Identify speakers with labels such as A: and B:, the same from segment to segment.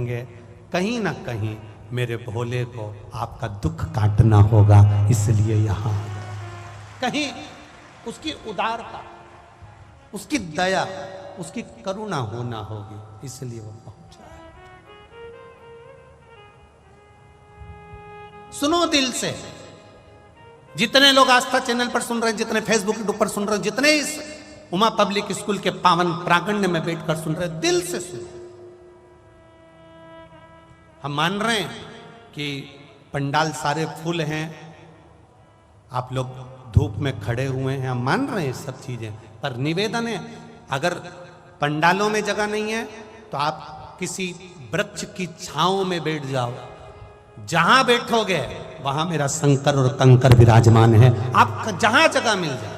A: कहेंगे कहीं ना कहीं मेरे भोले को आपका दुख काटना होगा, इसलिए यहां आ गए। कहीं उसकी उदारता, उसकी दया, उसकी करुणा होना होगी, इसलिए वो पहुंचा है। सुनो दिल से, जितने लोग आस्था चैनल पर सुन रहे हैं, जितने फेसबुक पर सुन रहे हैं, जितने इस उमा पब्लिक स्कूल के पावन प्रांगण में बैठकर सुन रहे हैं, दिल से सुनो। हम मान रहे हैं कि पंडाल सारे फुल हैं, आप लोग धूप में खड़े हुए हैं, हम मान रहे हैं सब चीजें, पर निवेदन है अगर पंडालों में जगह नहीं है तो आप किसी वृक्ष की छांव में बैठ जाओ, जहां बैठोगे वहां मेरा शंकर और कंकर विराजमान है, आप जहां जगह मिल जाए।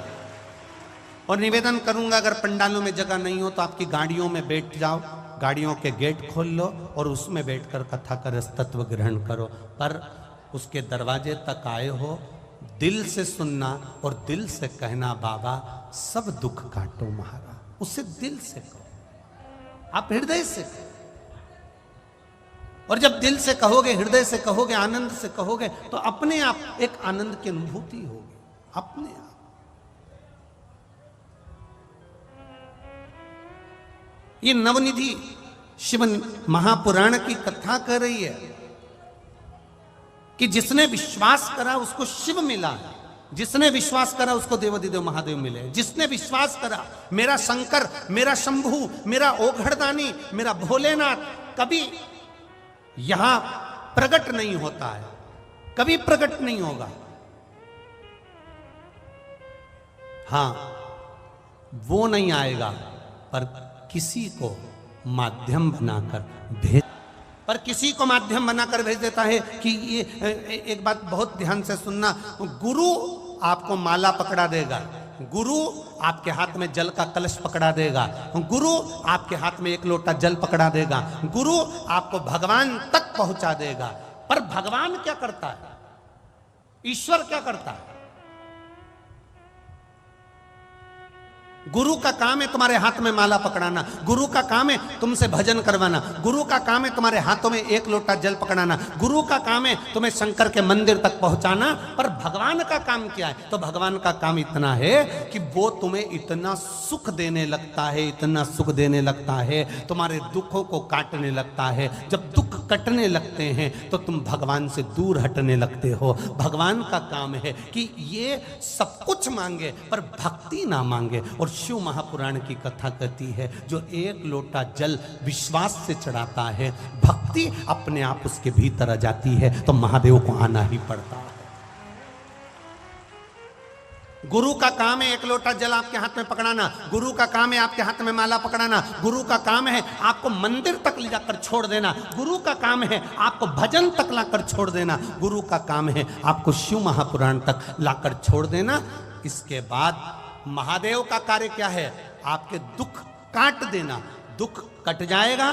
A: और निवेदन करूंगा अगर पंडालों में जगह नहीं हो तो आपकी गाड़ियों में बैठ जाओ, गाड़ियों के गेट खोल लो और उसमें बैठकर कथा का रसतत्व ग्रहण करो, पर उसके दरवाजे तक आए हो, दिल से सुनना और दिल से कहना बाबा सब दुख काटो महाराज, उससे दिल से कहो, आप हृदय से कहो। और जब दिल से कहोगे, हृदय से कहोगे, आनंद से कहोगे तो अपने आप एक आनंद की अनुभूति होगी, अपने आप। ये नवनिधि शिव महापुराण की कथा कह रही है कि जिसने विश्वास करा उसको शिव मिला, जिसने विश्वास करा उसको देवाधिदेव महादेव मिले, जिसने विश्वास करा मेरा शंकर, मेरा शंभू, मेरा ओघड़दानी, मेरा भोलेनाथ कभी यहां प्रकट नहीं होता है, कभी प्रकट नहीं होगा। हां वो नहीं आएगा, पर किसी को माध्यम बनाकर भेज, पर किसी को माध्यम बनाकर भेज देता है कि ये एक बात बहुत ध्यान से सुनना, गुरु आपको माला पकड़ा देगा, गुरु आपके हाथ में जल का कलश पकड़ा देगा, गुरु आपके हाथ में एक लोटा जल पकड़ा देगा, गुरु आपको भगवान तक पहुंचा देगा। पर भगवान क्या करता है, ईश्वर क्या करता है? गुरु का काम है तुम्हारे हाथ में माला पकड़ाना, गुरु का काम है तुमसे भजन करवाना, गुरु का काम है तुम्हारे हाथों में एक लोटा जल पकड़ाना, गुरु का काम है तुम्हें शंकर के मंदिर तक पहुंचाना। पर भगवान का काम क्या है? तो भगवान का काम इतना है कि वो तुम्हें इतना सुख देने लगता है, इतना सुख देने लगता है, तुम्हारे दुखों को काटने लगता है। जब दुख कटने लगते हैं तो तुम भगवान से दूर हटने लगते हो। भगवान का काम है कि ये सब कुछ मांगे पर भक्ति ना मांगे। और शिव महापुराण की कथा कहती है जो एक लोटा जल विश्वास से चढ़ाता है, भक्ति अपने आप उसके भीतर आ जाती है, तो महादेव को आना ही पड़ता है। गुरु का काम है एक लोटा जल आपके हाथ में पकड़ाना, गुरु का काम है आपके हाथ में माला पकड़ाना, गुरु का काम है आपको मंदिर तक ले जाकर छोड़ देना, गुरु का काम है आपको भजन तक लाकर छोड़ देना, गुरु का काम है आपको शिव महापुराण तक लाकर छोड़ देना। इसके बाद महादेव का कार्य क्या है? आपके दुख काट देना। दुख कट जाएगा,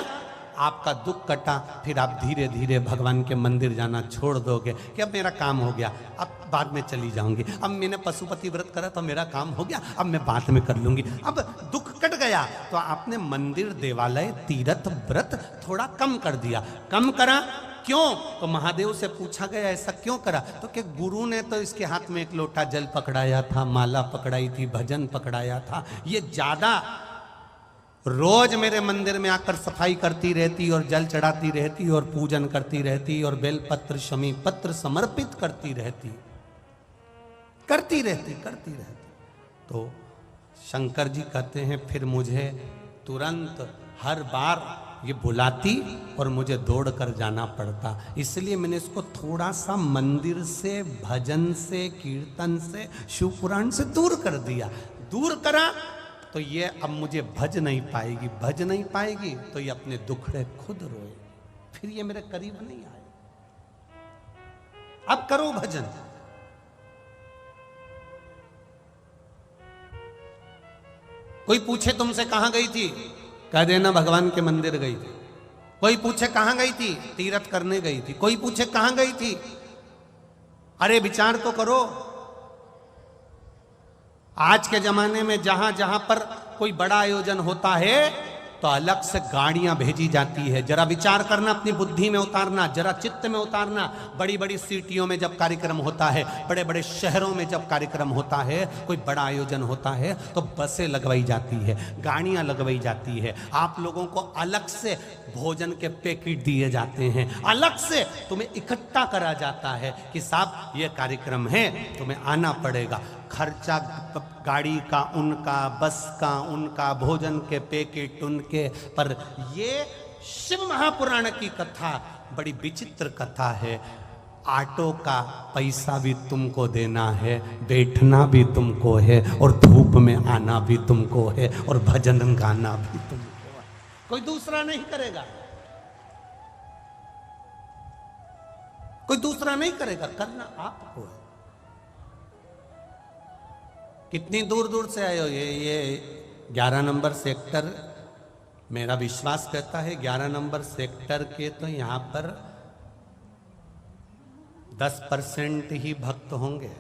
A: आपका दुख कटा, फिर आप धीरे धीरे भगवान के मंदिर जाना छोड़ दोगे कि अब मेरा काम हो गया, अब बाद में चली जाऊंगी, अब मैंने पशुपति व्रत करा तो मेरा काम हो गया, अब मैं बाद में कर लूंगी। अब दुख कट गया तो आपने मंदिर, देवालय, तीर्थ, व्रत थोड़ा कम कर दिया। कम करा क्यों? तो महादेव से पूछा गया ऐसा क्यों करा? तो कि गुरु ने तो इसके हाथ में एक लोटा जल पकड़ाया था, माला पकड़ाई थी, भजन पकड़ाया था, ये ज्यादा रोज मेरे मंदिर में आकर सफाई करती रहती और जल चढ़ाती रहती और पूजन करती रहती और बेलपत्र, शमी पत्र समर्पित करती रहती। तो शंकर जी कहते हैं फिर मुझे तुरंत हर बार ये बुलाती और मुझे दौड़ कर जाना पड़ता, इसलिए मैंने इसको थोड़ा सा मंदिर से, भजन से, कीर्तन से, शिव पुराण से दूर कर दिया। दूर करा तो ये अब मुझे भज नहीं पाएगी, भज नहीं पाएगी तो ये अपने दुखड़े खुद रोए, फिर ये मेरे करीब नहीं आए। अब करो भजन। कोई पूछे तुमसे कहां गई थी, कह देना भगवान के मंदिर गई थी। कोई पूछे कहां गई थी, तीर्थ करने गई थी। कोई पूछे कहां गई थी, अरे विचार तो करो। आज के जमाने में जहां जहां पर कोई बड़ा आयोजन होता है तो तो अलग से गाड़ियां भेजी जाती है। जरा विचार करना, अपनी बुद्धि में उतारना, जरा चित्त में उतारना। बड़ी बड़ी सिटियों में जब कार्यक्रम होता है, बड़े बड़े शहरों में जब कार्यक्रम होता है, कोई बड़ा आयोजन होता है, तो बसें लगवाई जाती है, गाड़ियां लगवाई जाती है। आप लोगों को अलग से भोजन के पैकेट दिए जाते हैं, अलग से तुम्हें इकट्ठा करा जाता है कि साहब ये कार्यक्रम है, तुम्हें आना पड़ेगा। खर्चा गाड़ी का उनका, बस का उनका, भोजन के पैकेट उनके। पर ये शिव महापुराण की कथा बड़ी विचित्र कथा है। ऑटो का पैसा भी तुमको देना है, बैठना भी तुमको है, और धूप में आना भी तुमको है, और भजन गाना भी तुमको है। कोई दूसरा नहीं करेगा, कोई दूसरा नहीं करेगा, करना आपको है। कितनी दूर दूर से आए हो। ये 11 नंबर सेक्टर, मेरा विश्वास कहता है 11 नंबर सेक्टर के तो यहाँ पर 10% ही भक्त होंगे।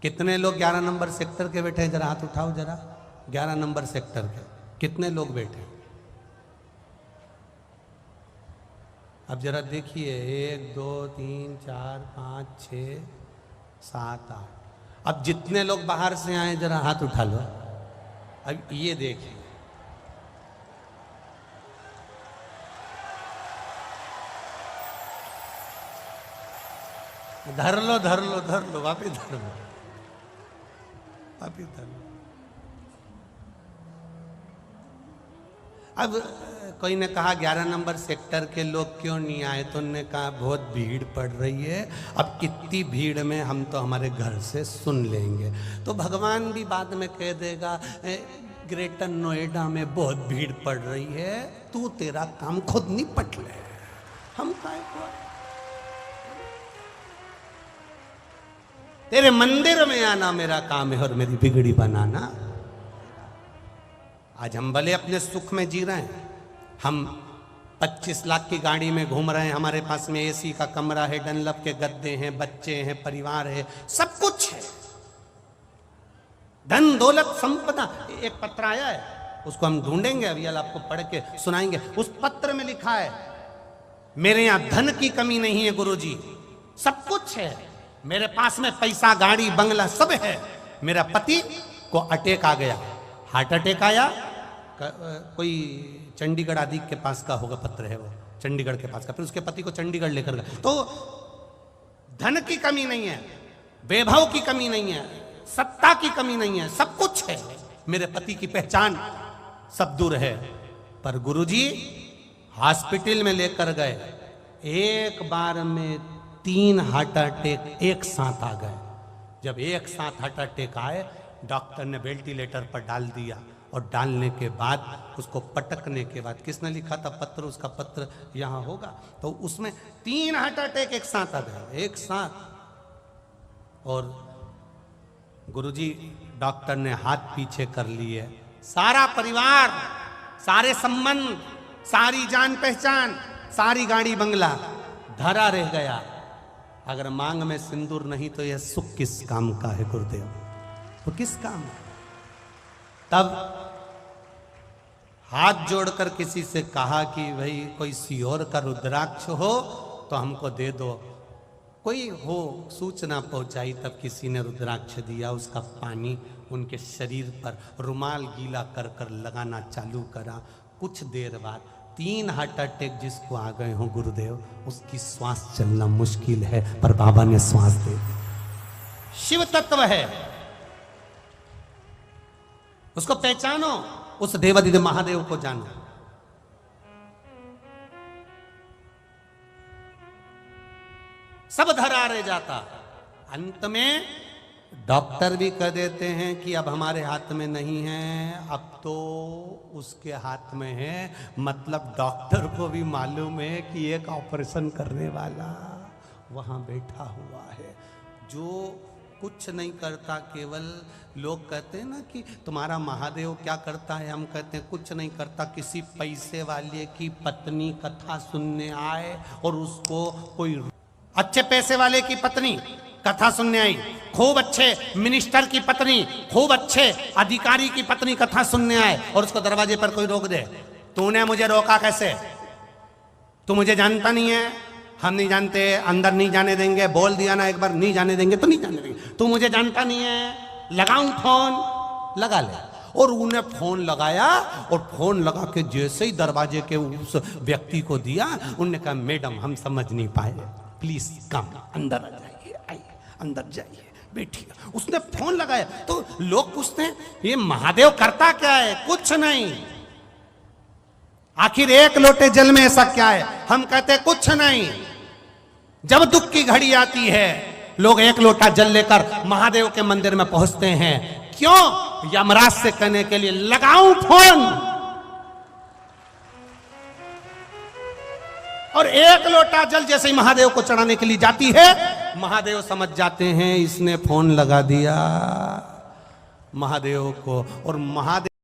A: कितने लोग 11 नंबर सेक्टर के बैठे हैं? जरा हाथ उठाओ जरा। 11 नंबर सेक्टर के कितने लोग बैठे? अब जरा देखिए, 1 2 3 4 5 6 7 8। अब जितने लोग बाहर से आए जरा हाथ उठा लो। अब ये देखिए, धर लो धर लो धर लो, वापिस धर लो, वापिस धर लो। अब कोई ने कहा 11 नंबर सेक्टर के लोग क्यों नहीं आए? तो उन्होंने कहा बहुत भीड़ पड़ रही है। अब इतनी भीड़ में हम तो हमारे घर से सुन लेंगे। तो भगवान भी बाद में कह देगा ग्रेटर नोएडा में बहुत भीड़ पड़ रही है, तू तेरा काम खुद निपट ले, हम काय को? तेरे मंदिर में आना मेरा काम है और मेरी बिगड़ी बनाना। आज हम भले अपने सुख में जी रहे हैं, हम 25 लाख की गाड़ी में घूम रहे हैं, हमारे पास में एसी का कमरा है, डनलप के गद्दे हैं, बच्चे हैं, परिवार है, सब कुछ है, धन दौलत संपदा। एक पत्र आया है, उसको हम ढूंढेंगे, अभी आपको पढ़ के सुनाएंगे। उस पत्र में लिखा है, मेरे यहां धन की कमी नहीं है गुरुजी, सब कुछ है, मेरे पास में पैसा, गाड़ी, बंगला सब है। मेरा पति को अटैक आ गया, हार्ट अटैक आया, कोई चंडीगढ़ आदि के पास का होगा पत्र है वो, चंडीगढ़ के पास का। फिर उसके पति को चंडीगढ़ लेकर गए। तो धन की कमी नहीं है, वैभव की कमी नहीं है, सत्ता की कमी नहीं है, सब कुछ है। मेरे पति की पहचान सब दूर है। पर गुरुजी हॉस्पिटल में लेकर गए, एक बार में 3 हार्ट अटैक एक साथ आ गए। जब एक साथ हार्ट अटैक आए, डॉक्टर ने वेंटिलेटर पर डाल दिया, और डालने के बाद उसको पटकने के बाद, किसने लिखा था पत्र, उसका पत्र यहाँ होगा, तो उसमें 3 हार्ट अटैक एक साथ आ गए, एक साथ। और गुरुजी डॉक्टर ने हाथ पीछे कर लिए, सारा परिवार, सारे संबंध, सारी जान पहचान, सारी गाड़ी बंगला धरा रह गया। अगर मांग में सिंदूर नहीं तो यह सुख किस काम का है गुरुदेव, वो किस काम है? तब हाथ जोड़कर किसी से कहा कि भाई कोई सियोर का रुद्राक्ष हो तो हमको दे दो। कोई हो सूचना पहुंचाई, तब किसी ने रुद्राक्ष दिया, उसका पानी उनके शरीर पर रुमाल गीला कर कर लगाना चालू करा। कुछ देर बाद 3 हार्ट अटैक जिसको आ गए हों गुरुदेव, उसकी श्वास चलना मुश्किल है, पर बाबा ने श्वास दे दी। शिव तत्व है, उसको पहचानो, उस देवादिदेव महादेव को जानो। सब धरा रह जाता, अंत में डॉक्टर भी कह देते हैं कि अब हमारे हाथ में नहीं है, अब तो उसके हाथ में है। मतलब डॉक्टर को भी मालूम है कि एक ऑपरेशन करने वाला वहां बैठा हुआ है जो कुछ नहीं करता। केवल लोग कहते हैं ना कि तुम्हारा महादेव क्या करता है, हम कहते हैं कुछ नहीं करता। किसी पैसे वाले की पत्नी कथा सुनने आए और उसको कोई अच्छे पैसे वाले की पत्नी कथा सुनने आई, खूब अच्छे मिनिस्टर की पत्नी, खूब अच्छे अधिकारी की पत्नी कथा सुनने आए और उसको दरवाजे पर कोई रोक दे। तूने मुझे रोका कैसे? तू मुझे जानता नहीं है? हम नहीं जानते, अंदर नहीं जाने देंगे, बोल दिया ना एक बार, नहीं जाने देंगे तो नहीं जाने देंगे। तू मुझे जानता नहीं है, लगाऊं फोन? लगा ले। और उन्हें फोन लगाया और फोन लगा के जैसे ही दरवाजे के उस व्यक्ति को दिया, उन्होंने कहा मैडम हम समझ नहीं पाए, प्लीज कम, अंदर आ जाइए, आइए अंदर जाइए, बैठिए। उसने फोन लगाया तो लोग पूछते हैं ये महादेव करता क्या है? कुछ नहीं। आखिर एक लोटे जल में ऐसा क्या है? हम कहते हैं कुछ नहीं। जब दुख की घड़ी आती है लोग एक लोटा जल लेकर महादेव के मंदिर में पहुंचते हैं। क्यों? यमराज से कहने के लिए लगाऊं फोन। और एक लोटा जल जैसे ही महादेव को चढ़ाने के लिए जाती है, महादेव समझ जाते हैं इसने फोन लगा दिया महादेव को। और महादेव